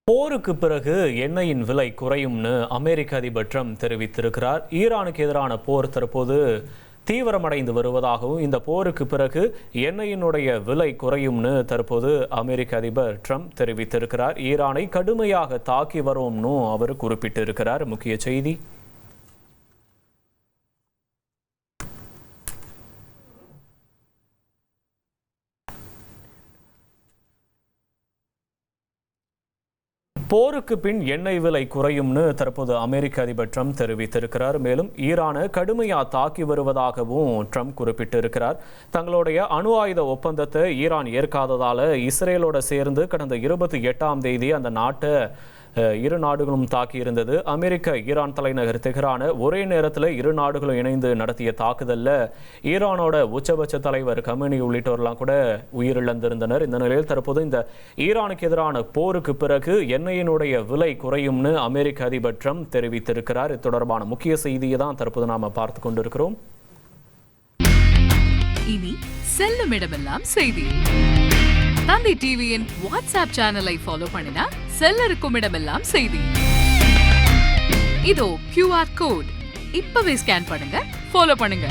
போருக்கு பிறகு எண்ணெயின் விலை குறையும்னு அமெரிக்க அதிபர் ட்ரம்ப் தெரிவித்திருக்கிறார். ஈரானுக்கு எதிரான போர் தற்போது தீவிரமடைந்து வருவதாகவும் இந்த போருக்கு பிறகு எண்ணெயினுடைய விலை குறையும்னு தற்போது அமெரிக்க அதிபர் ட்ரம்ப் தெரிவித்திருக்கிறார். ஈரானை கடுமையாக தாக்கி வரோம்னு அவர் குறிப்பிட்டிருக்கிறார். முக்கிய செய்தி. போருக்கு பின் எண்ணெய் விலை குறையும்னு தற்போது அமெரிக்க அதிபர் ட்ரம்ப் தெரிவித்திருக்கிறார். மேலும் ஈரானை கடுமையாக தாக்கி வருவதாகவும் ட்ரம்ப் குறிப்பிட்டிருக்கிறார். தங்களுடைய அணு ஆயுத ஒப்பந்தத்தை ஈரான் ஏற்காததால இஸ்ரேலோட சேர்ந்து கடந்த 28ஆம் தேதி அந்த நாட்டை இரு நாடுகளும் தாக்கியிருந்தது. அமெரிக்க ஈரான் தலைநகர் தெஹ்ரானை ஒரே நேரத்தில் இரு நாடுகளும் இணைந்து நடத்திய தாக்குதலில் ஈரானோட உச்சபட்ச தலைவர் கமேனி உள்ளிட்டோர்லாம் கூட உயிரிழந்திருந்தனர். இந்த நிலையில் தற்போது இந்த ஈரானுக்கு எதிரான போருக்கு பிறகு எண்ணெயினுடைய விலை குறையும்னு அமெரிக்க அதிபர் ட்ரம்ப் தெரிவித்திருக்கிறார். இது தொடர்பான முக்கிய செய்தியை தான் தற்போது நாம பார்த்து கொண்டிருக்கிறோம். இனி செல்லும் இடமெல்லாம் செய்தி. தந்தி டிவியின் வாட்ஸ்அப் சேனலை ஃபாலோ பண்ணினா செல்ல இருக்கும் இடமெல்லாம் செய்தி. இதோ QR கோட் இப்பவே ஸ்கேன் பண்ணுங்க, ஃபாலோ பண்ணுங்க.